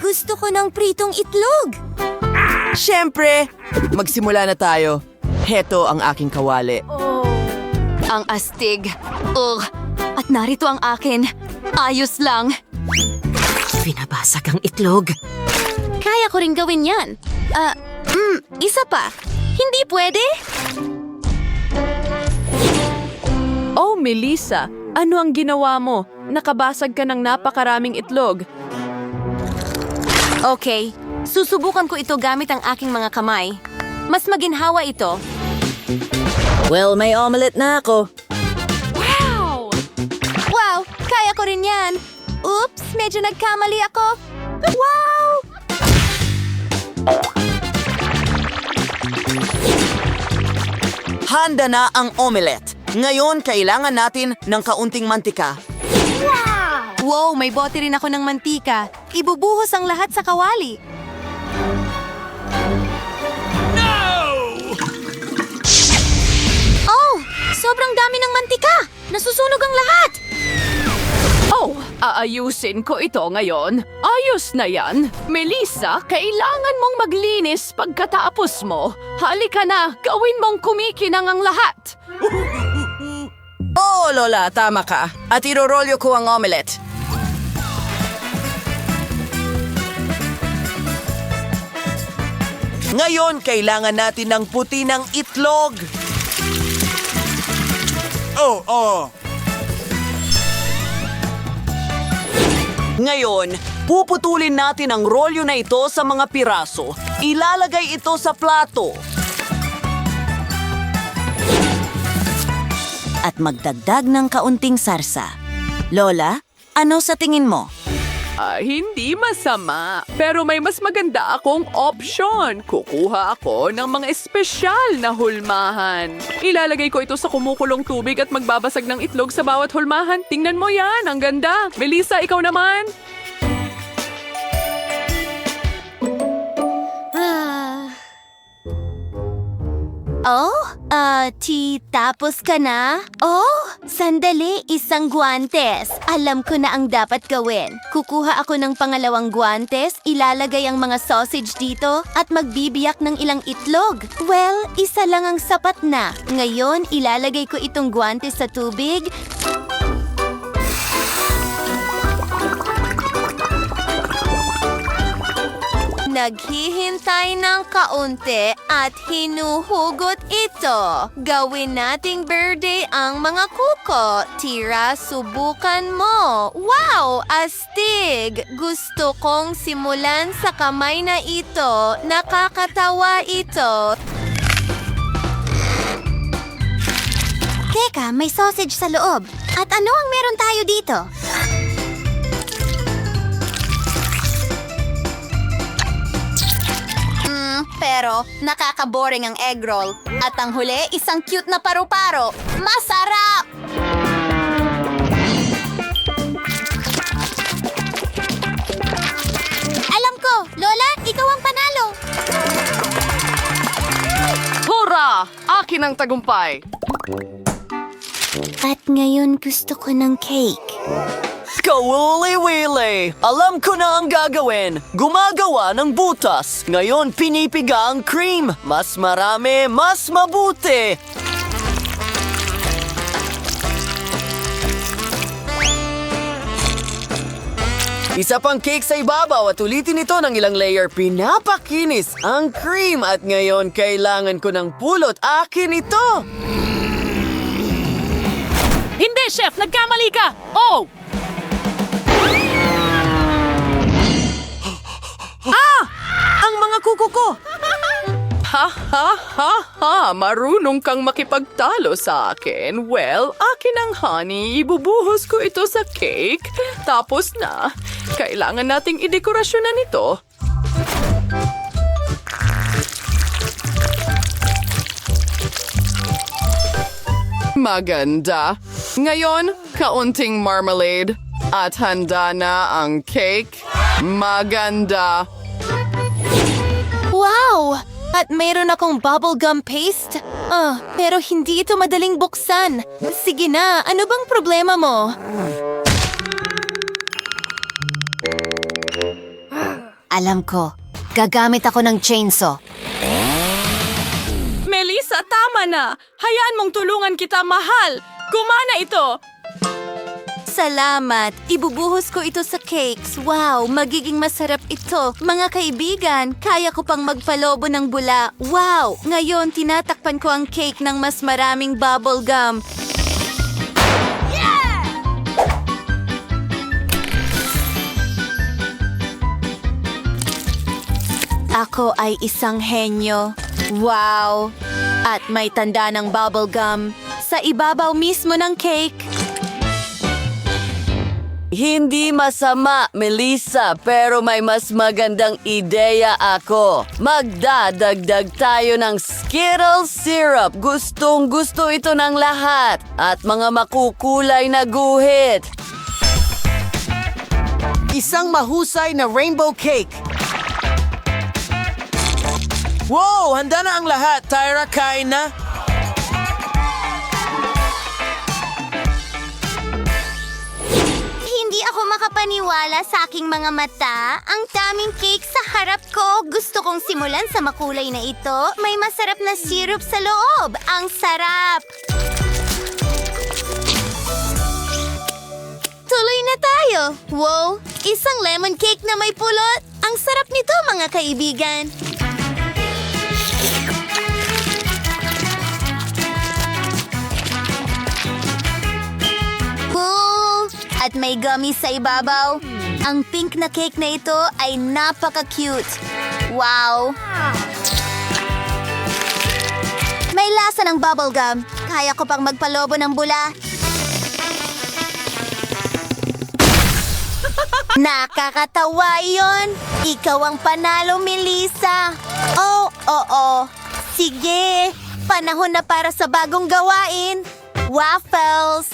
Gusto ko ng pritong itlog. Siyempre, magsimula na tayo. Heto ang aking kawali. Ang astig. Ugh. At narito ang akin. Ayos lang. Binabasag ang itlog. Kaya ko rin gawin yan. Isa pa. Hindi pwede? Oh, Melissa, ano ang ginawa mo? Nakabasag ka ng napakaraming itlog. Okay, susubukan ko ito gamit ang aking mga kamay. Mas maginhawa ito. Well, may omelet na ako. Wow! Kaya ko rin yan! Oops! Medyo nagkamali ako! Wow! Handa na ang omelette. Ngayon, kailangan natin ng kaunting mantika. Wow! May bote rin ako ng mantika. Ibubuhos ang lahat sa kawali. Oh! Sobrang dami ng mantika! Nasusunog ang lahat! Oh, aayusin ko ito ngayon. Ayos na yan. Melissa, kailangan mong maglinis pagkatapos mo. Halika na, gawin mong kumikinang ang lahat. Oo, Lola, tama ka. At irorolyo ko ang omelette. Ngayon, kailangan natin ng puti ng itlog. Ngayon, puputulin natin ang rolyo na ito sa mga piraso. Ilalagay ito sa plato. At magdagdag ng kaunting sarsa. Lola, ano sa tingin mo? Hindi masama. Pero may mas maganda akong option. Kukuha ako ng mga espesyal na hulmahan. Ilalagay ko ito sa kumukulong tubig at magbabasag ng itlog sa bawat hulmahan. Tingnan mo yan, ang ganda. Melissa, ikaw naman. Tapos ka na? Oh, sandali, isang guwantes. Alam ko na ang dapat gawin. Kukuha ako ng pangalawang guwantes, ilalagay ang mga sausage dito, at magbibiyak ng ilang itlog. Well, isa lang ang sapat na. Ngayon, ilalagay ko itong guwantes sa tubig. Naghihintay ng kaunti at hinuhugot ito. Gawin nating birthday ang mga kuko. Tira, subukan mo. Wow! Astig! Gusto kong simulan sa kamay na ito. Nakakatawa ito. Teka, may sausage sa loob. At ano ang meron tayo dito? Pero nakaka-boring ang egg roll. At ang huli, isang cute na paru-paro. Masarap! Alam ko, Lola, ikaw ang panalo. Hurra! Akin ang tagumpay. At ngayon gusto ko ng cake. Kawili-wili! Alam ko na ang gagawin. Gumagawa ng butas. Ngayon, pinipiga ang cream. Mas marami, mas mabuti. Isa pang cake sa ibabaw at ulitin ito ng ilang layer. Pinapakinis ang cream at ngayon kailangan ko ng pulot. Akin ito! Hindi, Chef! Nagkamali ka! Oh! Ang mga kuko ko! Ha ha ha ha! Marunong kang makipagtalo sa akin. Well, akin ang honey. Ibubuhos ko ito sa cake. Tapos na. Kailangan nating idekorasyonan ito. Maganda. Ngayon, kaunting marmalade. At handa na ang cake. Maganda. Wow! At mayroon akong bubblegum paste. Pero hindi ito madaling buksan. Sige na, ano bang problema mo? Alam ko. Gagamit ako ng chainsaw. Melissa, tama na! Hayaan mong tulungan kita, mahal! Gumana ito! Salamat! Ibubuhos ko ito sa cakes. Wow, magiging masarap ito. Mga kaibigan, kaya ko pang magpalobo ng bula. Wow! Ngayon, tinatakpan ko ang cake ng mas maraming bubble gum. Ako ay isang henyo. Wow! At may tanda ng bubble gum sa ibabaw mismo ng cake. Hindi masama, Melissa, pero may mas magandang ideya ako. Magdadagdag tayo ng Skittles syrup. Gustong-gusto ito ng lahat. At mga makukulay na guhit. Isang mahusay na rainbow cake. Wow! Handa na ang lahat. Tyra, kain na. Hindi ako makapaniwala sa aking mga mata. Ang daming cake sa harap ko. Gusto kong simulan sa makulay na ito. May masarap na syrup sa loob. Ang sarap! Tuloy na tayo. Wow! Isang lemon cake na may pulot. Ang sarap nito, mga kaibigan. Cool! At may gummy sa ibabaw. Ang pink na cake na ito ay napaka-cute. Wow! May lasa ng bubblegum. Kaya ko pang magpalobo ng bula. Nakakatawa yon. Ikaw ang panalo, Melissa. Oh, oo. Sige, panahon na para sa bagong gawain. Waffles.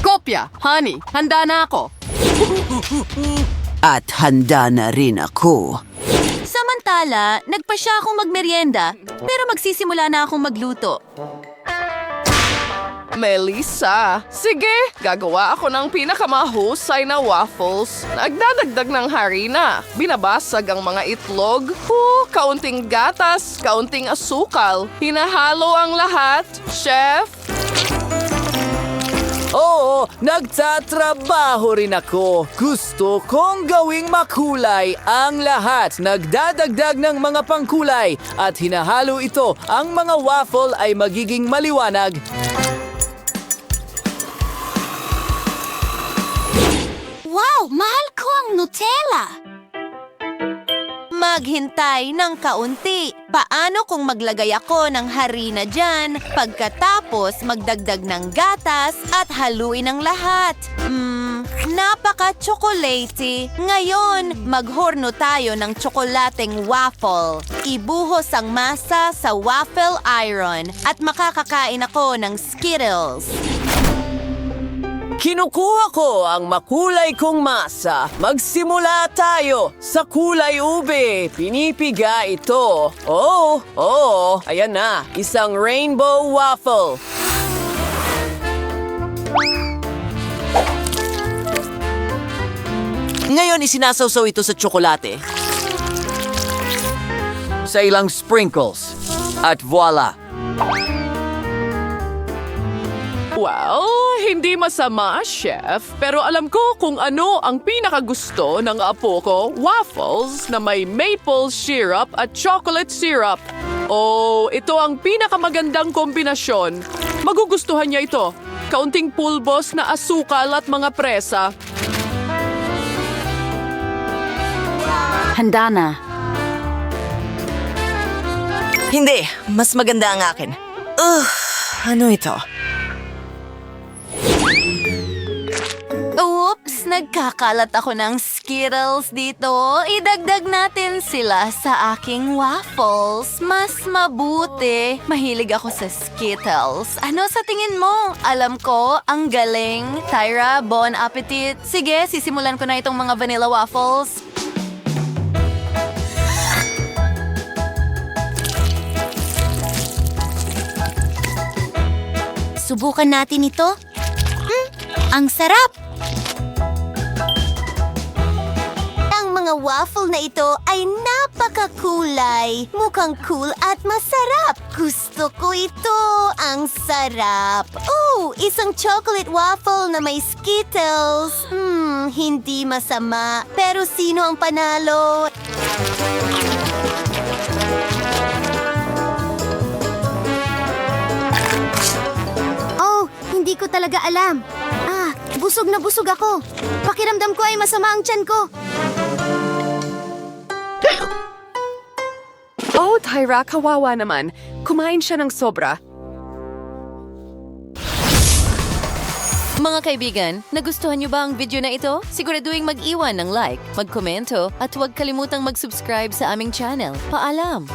Kopya, honey, handa na ako. At handa na rin ako. Samantala, nagpa siya akong magmeryenda, pero magsisimula na akong magluto. Melissa, sige, gagawa ako ng pinakamahusay na waffles. Nagdadagdag ng harina, binabasag ang mga itlog, kaunting gatas, kaunting asukal. Hinahalo ang lahat, chef. Oo, nagtatrabaho rin ako. Gusto kong gawing makulay ang lahat. Nagdadagdag ng mga pangkulay at hinahalo ito. Ang mga waffle ay magiging maliwanag. Wow, mahal ko ang Nutella. Maghintay ng kaunti. Paano kung maglagay ako ng harina dyan, pagkatapos magdagdag ng gatas at haluin ang lahat? Napaka-tsokolate. Ngayon, maghorno tayo ng tsokolateng waffle. Ibuhos ang masa sa waffle iron at makakakain ako ng Skittles. Kinukuha ko ang makulay kong masa. Magsimula tayo sa kulay ube. Pinipiga ito. Oo, ayan na. Isang rainbow waffle. Ngayon isinasawsaw ito sa tsokolate. Sa ilang sprinkles. At voila! Well, hindi masama, chef. Pero alam ko kung ano ang pinakagusto ng apo ko, waffles na may maple syrup at chocolate syrup. Oh, ito ang pinakamagandang kombinasyon. Magugustuhan niya ito. Kaunting pulbos na asukal at mga presa. Handa na. Hindi, mas maganda ang akin. Ano ito? Oops, nagkakalat ako ng Skittles dito. Idagdag natin sila sa aking waffles. Mas mabuti. Mahilig ako sa Skittles. Ano sa tingin mo? Alam ko, ang galing. Tyra, bon appetit. Sige, sisimulan ko na itong mga vanilla waffles. Subukan natin ito. Ang sarap! Ang mga mga waffle na ito ay napakakulay. Mukhang cool at masarap. Gusto ko ito. Ang sarap. Oh, isang chocolate waffle na may Skittles. Hindi masama. Pero sino ang panalo? Oh, hindi ko talaga alam. Busog na busog ako. Pakiramdam ko ay masama ang tiyan ko. Oh, Tyra, kawawa naman. Kumain siya ng sobra. Mga kaibigan, nagustuhan niyo ba ang video na ito? Siguraduhin mag-iwan ng like, magkomento, at huwag kalimutang mag-subscribe sa aming channel. Paalam!